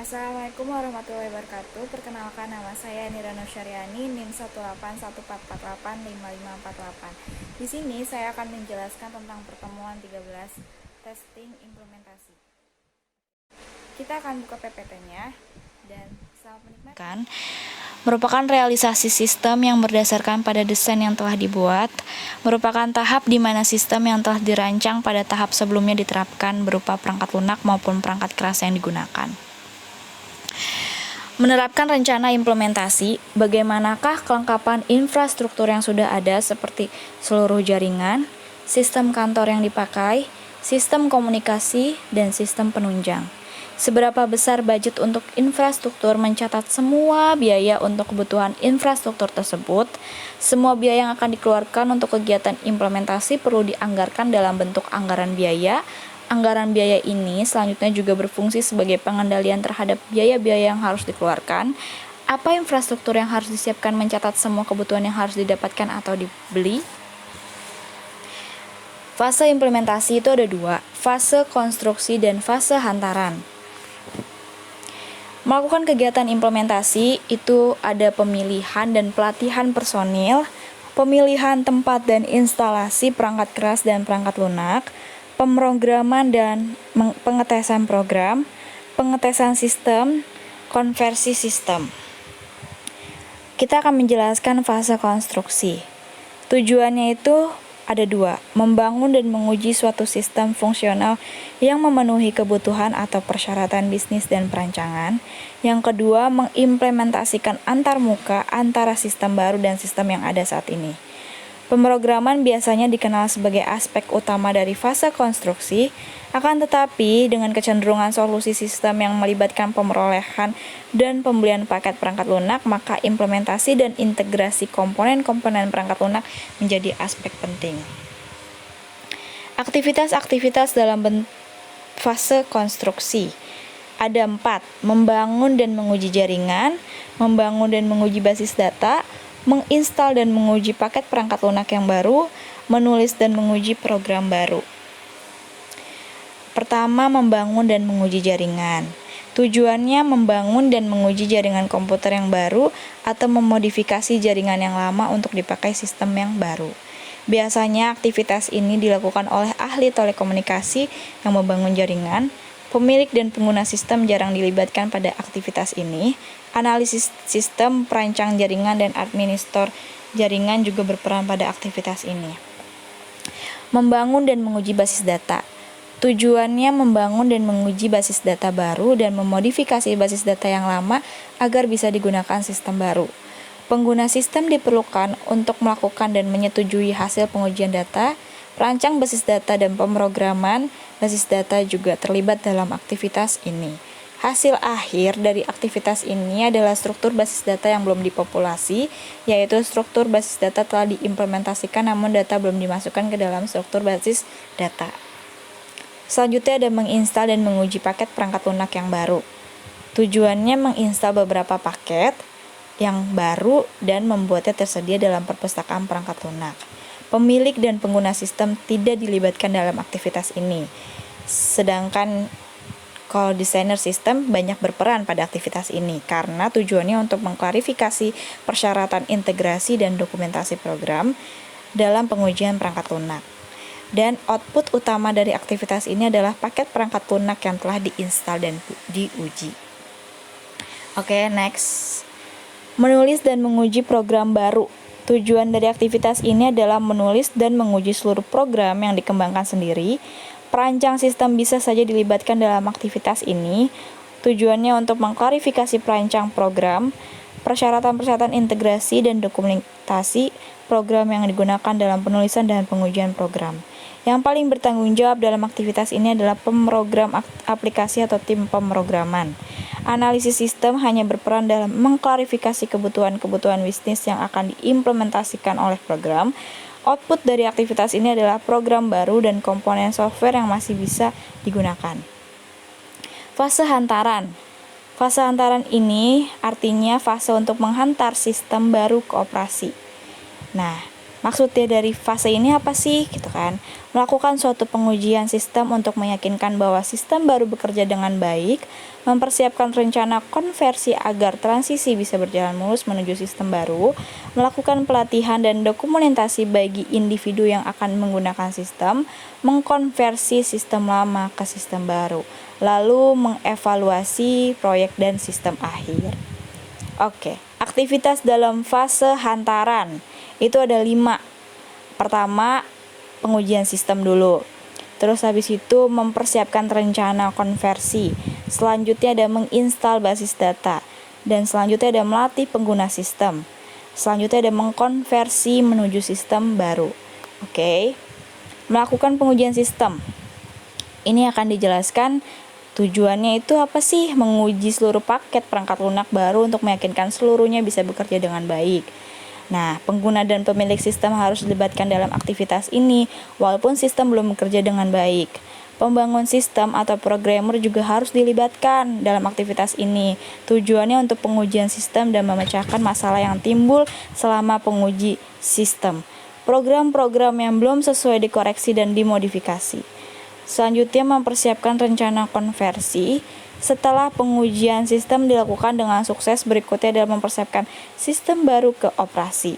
Assalamualaikum warahmatullahi wabarakatuh. Perkenalkan, nama saya Nira Nursyariani, NIM 181485548. Di sini saya akan menjelaskan tentang pertemuan 13 testing implementasi. Kita akan buka PPT-nya dan selamat menikmati. Merupakan realisasi sistem yang berdasarkan pada desain yang telah dibuat, merupakan tahap di mana sistem yang telah dirancang pada tahap sebelumnya diterapkan berupa perangkat lunak maupun perangkat keras yang digunakan. Menerapkan rencana implementasi, bagaimanakah kelengkapan infrastruktur yang sudah ada seperti seluruh jaringan, sistem kantor yang dipakai, sistem komunikasi, dan sistem penunjang. Seberapa besar budget untuk infrastruktur mencatat semua biaya untuk kebutuhan infrastruktur tersebut. Semua biaya yang akan dikeluarkan untuk kegiatan implementasi perlu dianggarkan dalam bentuk anggaran biaya. Anggaran biaya ini selanjutnya juga berfungsi sebagai pengendalian terhadap biaya-biaya yang harus dikeluarkan. Apa infrastruktur yang harus disiapkan mencatat semua kebutuhan yang harus didapatkan atau dibeli? Fase implementasi itu ada dua, fase konstruksi dan fase hantaran. Melakukan kegiatan implementasi itu ada pemilihan dan pelatihan personil, pemilihan tempat dan instalasi perangkat keras dan perangkat lunak, pemrograman dan pengetesan program, pengetesan sistem, konversi sistem. Kita akan menjelaskan fase konstruksi. Tujuannya itu ada dua, membangun dan menguji suatu sistem fungsional yang memenuhi kebutuhan atau persyaratan bisnis dan perancangan. Yang kedua, mengimplementasikan antarmuka antara sistem baru dan sistem yang ada saat ini. Pemrograman biasanya dikenal sebagai aspek utama dari fase konstruksi, akan tetapi dengan kecenderungan solusi sistem yang melibatkan pemerolehan dan pembelian paket perangkat lunak, maka implementasi dan integrasi komponen-komponen perangkat lunak menjadi aspek penting. Aktivitas-aktivitas dalam fase konstruksi ada 4, membangun dan menguji jaringan, membangun dan menguji basis data, menginstal dan menguji paket perangkat lunak yang baru, menulis dan menguji program baru. Pertama, membangun dan menguji jaringan. Tujuannya membangun dan menguji jaringan komputer yang baru atau memodifikasi jaringan yang lama untuk dipakai sistem yang baru. Biasanya aktivitas ini dilakukan oleh ahli telekomunikasi yang membangun jaringan. Pemilik dan pengguna sistem jarang dilibatkan pada aktivitas ini. Analisis sistem, perancang jaringan, dan administrator jaringan juga berperan pada aktivitas ini. Membangun dan menguji basis data. Tujuannya membangun dan menguji basis data baru dan memodifikasi basis data yang lama agar bisa digunakan sistem baru. Pengguna sistem diperlukan untuk melakukan dan menyetujui hasil pengujian data. Perancang basis data dan pemrograman basis data juga terlibat dalam aktivitas ini. Hasil akhir dari aktivitas ini adalah struktur basis data yang belum dipopulasi, yaitu struktur basis data telah diimplementasikan namun data belum dimasukkan ke dalam struktur basis data. Selanjutnya ada menginstal dan menguji paket perangkat lunak yang baru. Tujuannya menginstal beberapa paket yang baru dan membuatnya tersedia dalam perpustakaan perangkat lunak. Pemilik dan pengguna sistem tidak dilibatkan dalam aktivitas ini. Sedangkan kalau desainer sistem banyak berperan pada aktivitas ini karena tujuannya untuk mengklarifikasi persyaratan integrasi dan dokumentasi program dalam pengujian perangkat lunak. Dan output utama dari aktivitas ini adalah paket perangkat lunak yang telah diinstal dan diuji. Oke, next. Menulis dan menguji program baru. Tujuan dari aktivitas ini adalah menulis dan menguji seluruh program yang dikembangkan sendiri. Perancang sistem bisa saja dilibatkan dalam aktivitas ini. Tujuannya untuk mengklarifikasi perancang program, persyaratan-persyaratan integrasi dan dokumentasi program yang digunakan dalam penulisan dan pengujian program. Yang paling bertanggung jawab dalam aktivitas ini adalah pemrogram aplikasi atau tim pemrograman. Analisis sistem hanya berperan dalam mengklarifikasi kebutuhan-kebutuhan bisnis yang akan diimplementasikan oleh program. Output dari aktivitas ini adalah program baru dan komponen software yang masih bisa digunakan. Fase hantaran. Fase hantaran ini artinya fase untuk menghantar sistem baru ke operasi. Nah, Maksudnya dari fase ini apa sih? Gitu kan. Melakukan suatu pengujian sistem untuk meyakinkan bahwa sistem baru bekerja dengan baik, mempersiapkan rencana konversi agar transisi bisa berjalan mulus menuju sistem baru, melakukan pelatihan dan dokumentasi bagi individu yang akan menggunakan sistem, mengkonversi sistem lama ke sistem baru, lalu mengevaluasi proyek dan sistem akhir. Oke, aktivitas dalam fase hantaran itu ada 5. Pertama, pengujian sistem dulu. Terus habis itu mempersiapkan rencana konversi. Selanjutnya ada menginstal basis data. Dan selanjutnya ada melatih pengguna sistem. Selanjutnya ada mengkonversi menuju sistem baru. Oke. Melakukan pengujian sistem. Ini akan dijelaskan tujuannya itu apa sih? Menguji seluruh paket perangkat lunak baru untuk meyakinkan seluruhnya bisa bekerja dengan baik. Nah, pengguna dan pemilik sistem harus dilibatkan dalam aktivitas ini, walaupun sistem belum bekerja dengan baik. Pembangun sistem atau programmer juga harus dilibatkan dalam aktivitas ini. Tujuannya untuk pengujian sistem dan memecahkan masalah yang timbul selama penguji sistem. Program-program yang belum sesuai dikoreksi dan dimodifikasi. Selanjutnya mempersiapkan rencana konversi. Setelah pengujian sistem dilakukan dengan sukses, berikutnya adalah mempersiapkan sistem baru ke operasi.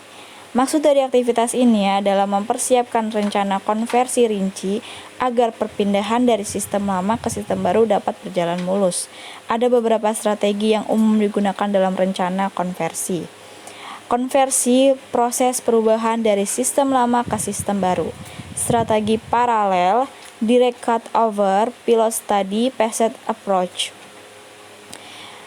Maksud dari aktivitas ini adalah mempersiapkan rencana konversi rinci agar perpindahan dari sistem lama ke sistem baru dapat berjalan mulus. Ada beberapa strategi yang umum digunakan dalam rencana konversi. Konversi, proses perubahan dari sistem lama ke sistem baru. Strategi paralel, direct cutover, pilot study, phased approach.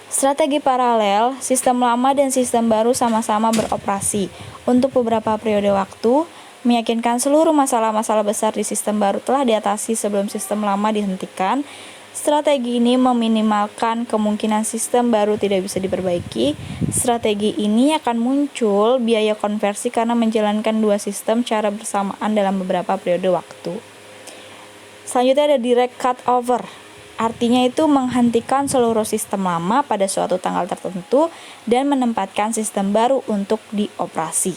Strategi paralel, sistem lama dan sistem baru sama-sama beroperasi untuk beberapa periode waktu, meyakinkan seluruh masalah-masalah besar di sistem baru telah diatasi sebelum sistem lama dihentikan. Strategi ini meminimalkan kemungkinan sistem baru tidak bisa diperbaiki. Strategi ini akan muncul biaya konversi karena menjalankan dua sistem secara bersamaan dalam beberapa periode waktu. Selanjutnya ada direct cutover. Artinya itu menghentikan seluruh sistem lama pada suatu tanggal tertentu dan menempatkan sistem baru untuk dioperasi.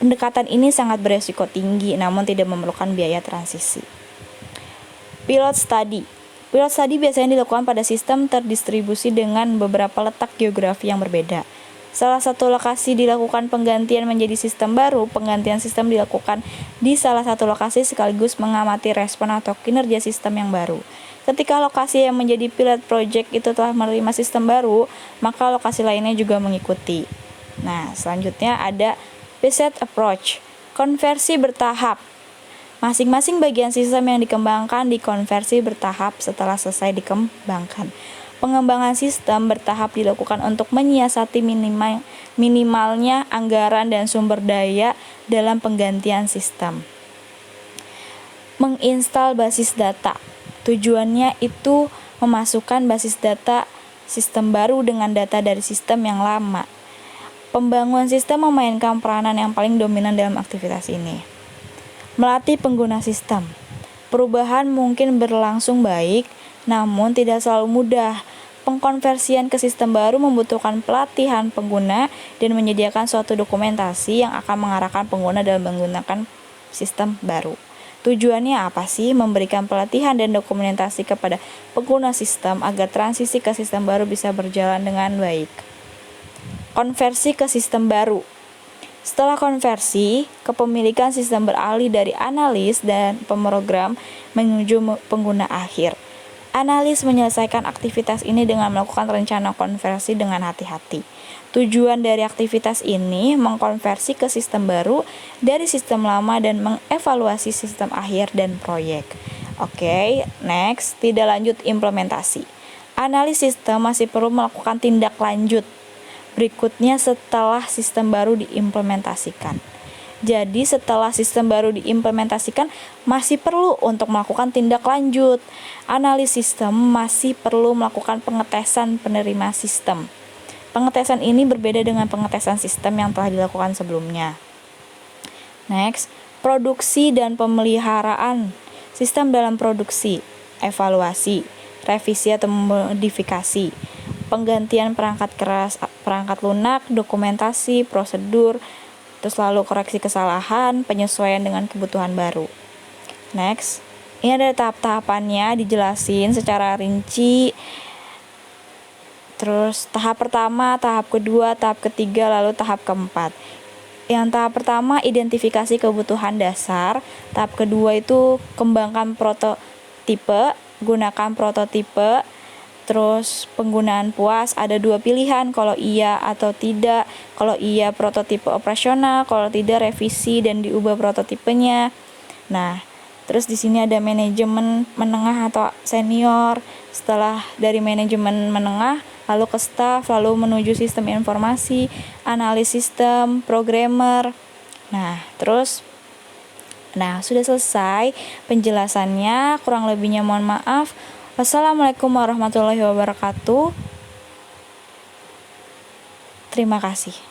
Pendekatan ini sangat beresiko tinggi namun tidak memerlukan biaya transisi. Pilot study. Pilot study biasanya dilakukan pada sistem terdistribusi dengan beberapa letak geografi yang berbeda. Salah satu lokasi dilakukan penggantian menjadi sistem baru, penggantian sistem dilakukan di salah satu lokasi sekaligus mengamati respon atau kinerja sistem yang baru. Ketika lokasi yang menjadi pilot project itu telah menerima sistem baru, maka lokasi lainnya juga mengikuti. Nah, selanjutnya ada phased approach, konversi bertahap. Masing-masing bagian sistem yang dikembangkan dikonversi bertahap setelah selesai dikembangkan. Pengembangan sistem bertahap dilakukan untuk menyiasati minimalnya anggaran dan sumber daya dalam penggantian sistem. Menginstal basis data. Tujuannya itu memasukkan basis data sistem baru dengan data dari sistem yang lama. Pembangunan sistem memainkan peranan yang paling dominan dalam aktivitas ini. Melatih pengguna sistem. Perubahan mungkin berlangsung baik, namun tidak selalu mudah. Pengkonversian ke sistem baru membutuhkan pelatihan pengguna dan menyediakan suatu dokumentasi yang akan mengarahkan pengguna dalam menggunakan sistem baru. Tujuannya apa sih? Memberikan pelatihan dan dokumentasi kepada pengguna sistem agar transisi ke sistem baru bisa berjalan dengan baik. Konversi ke sistem baru. Setelah konversi, kepemilikan sistem beralih dari analis dan pemrogram menuju pengguna akhir. Analis menyelesaikan aktivitas ini dengan melakukan rencana konversi dengan hati-hati. Tujuan dari aktivitas ini mengkonversi ke sistem baru dari sistem lama dan mengevaluasi sistem akhir dan proyek. Oke, next, tidak lanjut implementasi. Analis sistem masih perlu melakukan tindak lanjut berikutnya setelah sistem baru diimplementasikan. Jadi setelah sistem baru diimplementasikan masih perlu untuk melakukan tindak lanjut. Analis sistem masih perlu melakukan pengetesan penerima sistem. Pengetesan ini berbeda dengan pengetesan sistem yang telah dilakukan sebelumnya. Next, produksi dan pemeliharaan sistem dalam produksi, evaluasi, revisi atau modifikasi, penggantian perangkat keras, perangkat lunak, dokumentasi, prosedur, Terus lalu koreksi kesalahan, penyesuaian dengan kebutuhan baru. Next, ini ada tahap-tahapannya dijelasin secara rinci. Terus tahap pertama, tahap kedua, tahap ketiga, lalu tahap keempat. Yang tahap pertama identifikasi kebutuhan dasar, tahap kedua itu kembangkan prototipe, gunakan prototipe, terus penggunaan puas, ada 2 pilihan, kalau iya atau tidak. Kalau iya prototipe operasional, kalau tidak revisi dan diubah prototipenya. Nah, terus di sini ada manajemen menengah atau senior. Setelah dari manajemen menengah, lalu ke staff, lalu menuju sistem informasi, analis sistem, programmer. Nah, sudah selesai penjelasannya. Kurang lebihnya mohon maaf. Wassalamualaikum warahmatullahi wabarakatuh. Terima kasih.